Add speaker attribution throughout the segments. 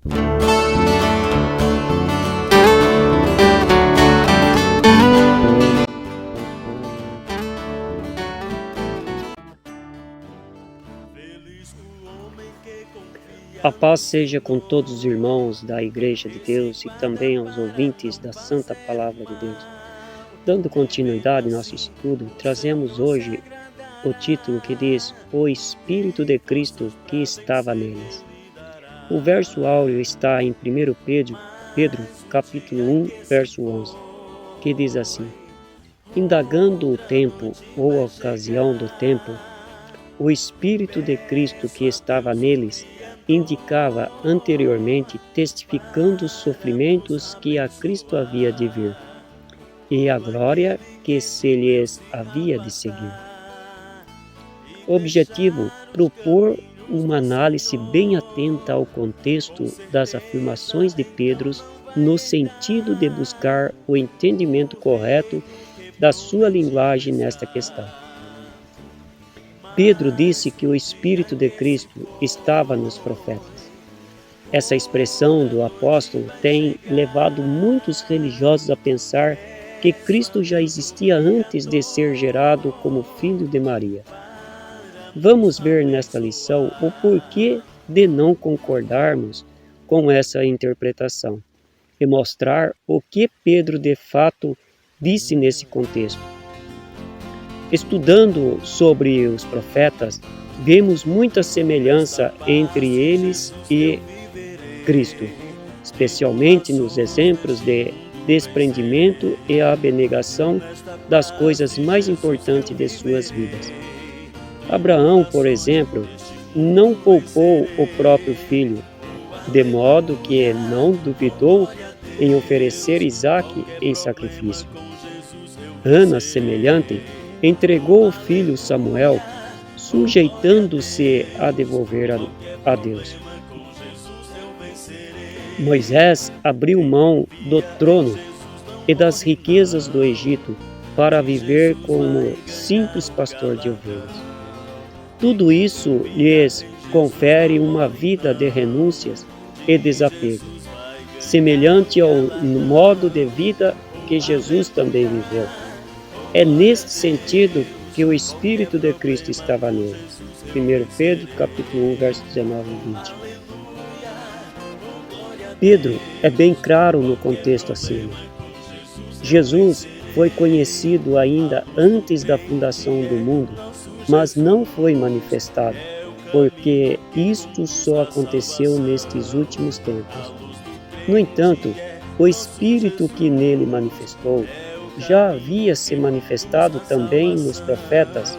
Speaker 1: A paz seja com todos os irmãos da Igreja de Deus e também aos ouvintes da Santa Palavra de Deus. Dando continuidade ao nosso estudo, trazemos hoje o título que diz O Espírito de Cristo que estava neles. O verso áureo está em 1 Pedro, capítulo 1, verso 11, que diz assim: Indagando o tempo ou a ocasião do tempo, o Espírito de Cristo que estava neles indicava anteriormente, testificando os sofrimentos que a Cristo havia de vir e a glória que se lhes havia de seguir. Objetivo: propor uma análise bem atenta ao contexto das afirmações de Pedro no sentido de buscar o entendimento correto da sua linguagem nesta questão. Pedro disse que o Espírito de Cristo estava nos profetas. Essa expressão do apóstolo tem levado muitos religiosos a pensar que Cristo já existia antes de ser gerado como filho de Maria. Vamos ver nesta lição o porquê de não concordarmos com essa interpretação e mostrar o que Pedro de fato disse nesse contexto. Estudando sobre os profetas, vemos muita semelhança entre eles e Cristo, especialmente nos exemplos de desprendimento e abnegação das coisas mais importantes de suas vidas. Abraão, por exemplo, não poupou o próprio filho, de modo que não duvidou em oferecer Isaque em sacrifício. Ana, semelhante, entregou o filho Samuel, sujeitando-se a devolver a Deus. Moisés abriu mão do trono e das riquezas do Egito para viver como simples pastor de ovelhas. Tudo isso lhes confere uma vida de renúncias e desapego, semelhante ao modo de vida que Jesus também viveu. É neste sentido que o Espírito de Cristo estava neles. 1 Pedro, capítulo 1, versos 19 e 20. Pedro é bem claro no contexto acima. Jesus foi conhecido ainda antes da fundação do mundo, mas não foi manifestado, porque isto só aconteceu nestes últimos tempos. No entanto, o Espírito que nele manifestou já havia se manifestado também nos profetas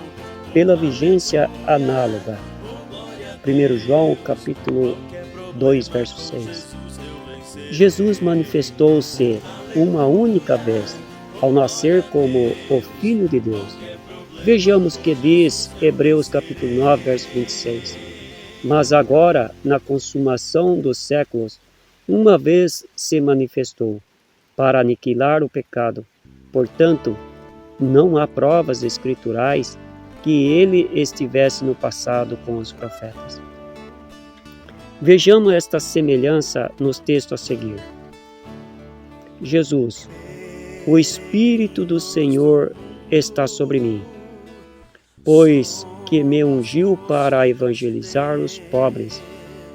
Speaker 1: pela vigência análoga. 1 João, capítulo 2, verso 6. Jesus manifestou-se uma única vez, ao nascer como o Filho de Deus. Vejamos que diz Hebreus, capítulo 9, verso 26. Mas agora, na consumação dos séculos, uma vez se manifestou, para aniquilar o pecado. Portanto, não há provas escriturais que ele estivesse no passado com os profetas. Vejamos esta semelhança nos textos a seguir. Jesus: O Espírito do Senhor está sobre mim, pois que me ungiu para evangelizar os pobres,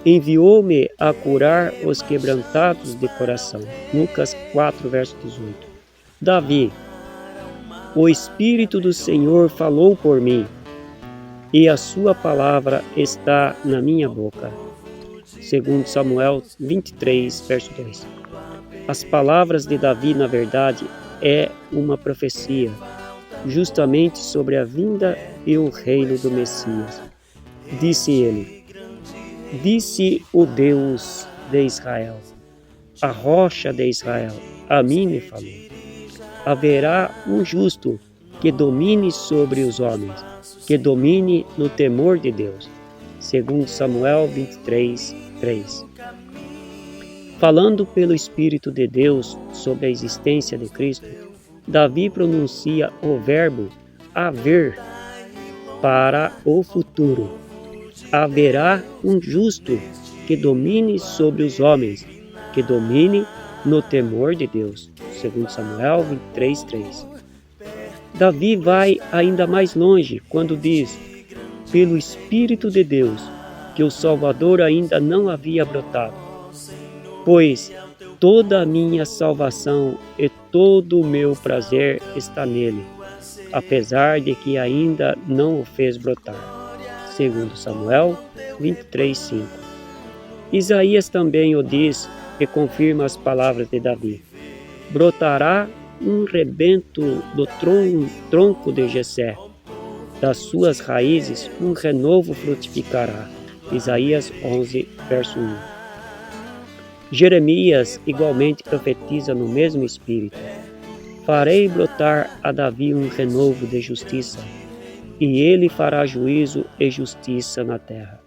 Speaker 1: enviou-me a curar os quebrantados de coração. Lucas 4, verso 18. Davi: O Espírito do Senhor falou por mim, e a sua palavra está na minha boca. 2 Samuel 23, verso 2. As palavras de Davi, na verdade, é uma profecia, justamente sobre a vinda e o reino do Messias. Disse ele: Disse o Deus de Israel, a rocha de Israel, a mim me falou. Haverá um justo que domine sobre os homens, que domine no temor de Deus. 2 Samuel 23, 3. Falando pelo Espírito de Deus sobre a existência de Cristo, Davi pronuncia o verbo haver para o futuro. Haverá um justo que domine sobre os homens, que domine no temor de Deus. 2 Samuel 23:3. Davi vai ainda mais longe quando diz, pelo Espírito de Deus, que o Salvador ainda não havia brotado. Pois toda a minha salvação e todo o meu prazer está nele, apesar de que ainda não o fez brotar. 2 Samuel 23:5. Isaías também o diz e confirma as palavras de Davi. Brotará um rebento do tronco de Jessé, das suas raízes um renovo frutificará. Isaías 11, verso 1. Jeremias igualmente profetiza no mesmo espírito. Farei brotar a Davi um renovo de justiça, e ele fará juízo e justiça na terra.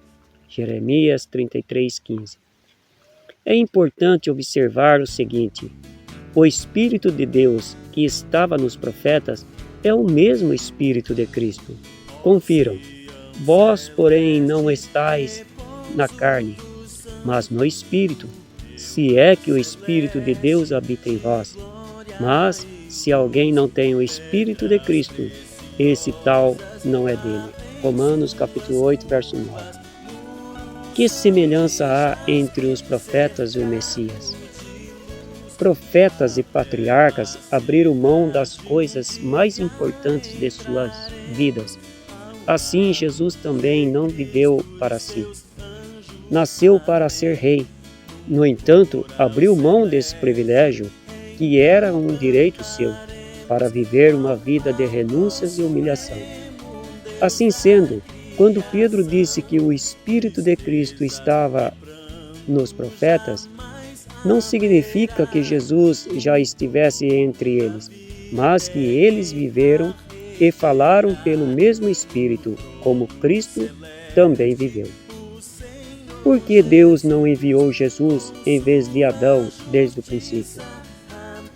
Speaker 1: Jeremias 33:15. É importante observar o seguinte: o Espírito de Deus que estava nos profetas é o mesmo Espírito de Cristo. Confiram, vós, porém, não estáis na carne, mas no Espírito, se é que o Espírito de Deus habita em vós. Mas, se alguém não tem o Espírito de Cristo, esse tal não é dele. Romanos capítulo 8, verso 9. Que semelhança há entre os profetas e o Messias? Profetas e patriarcas abriram mão das coisas mais importantes de suas vidas. Assim, Jesus também não viveu para si. Nasceu para ser rei. No entanto, abriu mão desse privilégio, que era um direito seu, para viver uma vida de renúncias e humilhação. Assim sendo, quando Pedro disse que o Espírito de Cristo estava nos profetas, não significa que Jesus já estivesse entre eles, mas que eles viveram e falaram pelo mesmo Espírito, como Cristo também viveu. Por que Deus não enviou Jesus em vez de Adão desde o princípio?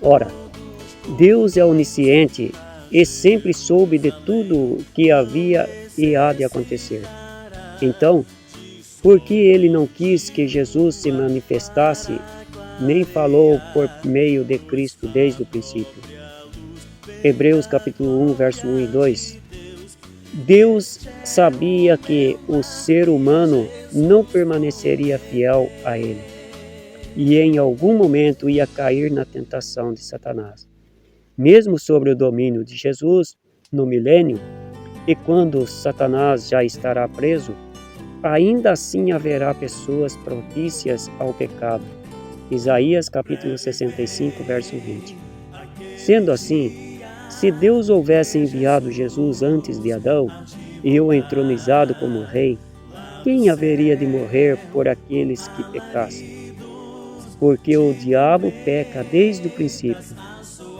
Speaker 1: Ora, Deus é onisciente e sempre soube de tudo o que havia e há de acontecer. Então, por que ele não quis que Jesus se manifestasse, nem falou por meio de Cristo desde o princípio? Hebreus capítulo 1, verso 1 e 2. Deus sabia que o ser humano não permaneceria fiel a ele, e em algum momento ia cair na tentação de Satanás. Mesmo sobre o domínio de Jesus no milênio, e quando Satanás já estará preso, ainda assim haverá pessoas propícias ao pecado. Isaías capítulo 65, verso 20. Sendo assim, se Deus houvesse enviado Jesus antes de Adão e o entronizado como rei, quem haveria de morrer por aqueles que pecassem? Porque o diabo peca desde o princípio.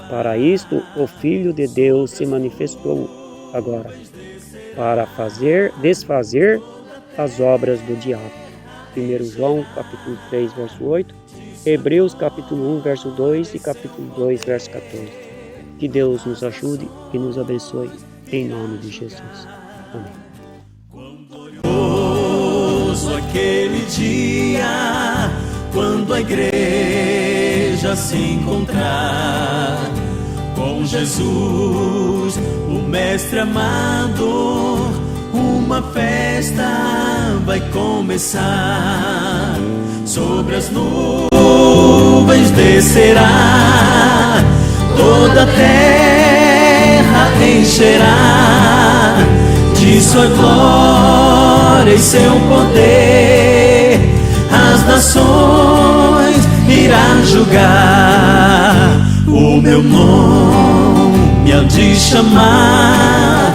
Speaker 1: Para isto, o Filho de Deus se manifestou agora, para desfazer as obras do diabo. 1 João capítulo 3, verso 8, Hebreus capítulo 1, verso 2 e capítulo 2, verso 14. Que Deus nos ajude e nos abençoe, em nome de Jesus. Amém.
Speaker 2: Glorioso aquele dia, quando a igreja se encontrar com Jesus, o Mestre amado, uma festa vai começar. Sobre as nuvens descerá, toda a terra encherá de sua glória e seu poder. As nações irá julgar, o meu nome há de chamar,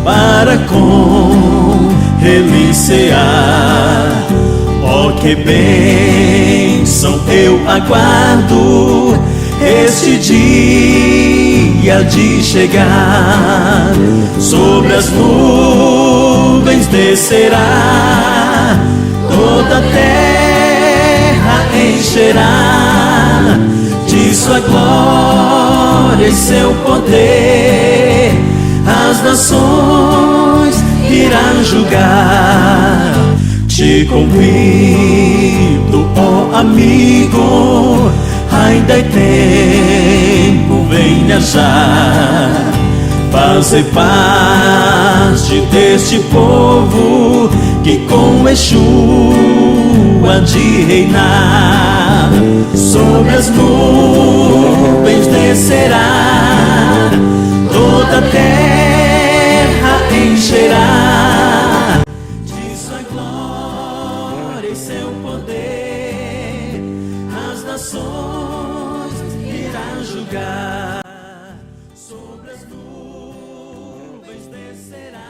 Speaker 2: para com ele cear. Oh, que bênção eu aguardo este dia de chegar. Sobre as nuvens descerá, toda a terra encherá de sua glória e seu poder. As nações irá julgar, Te convido, ó amigo, ainda é tempo, venha já fazer parte deste povo que com Exu há de reinar. Sobre as nuvens descerá, toda a terra encherá de sua glória e seu poder. As nações irá julgar. Sobre as nuvens descerá.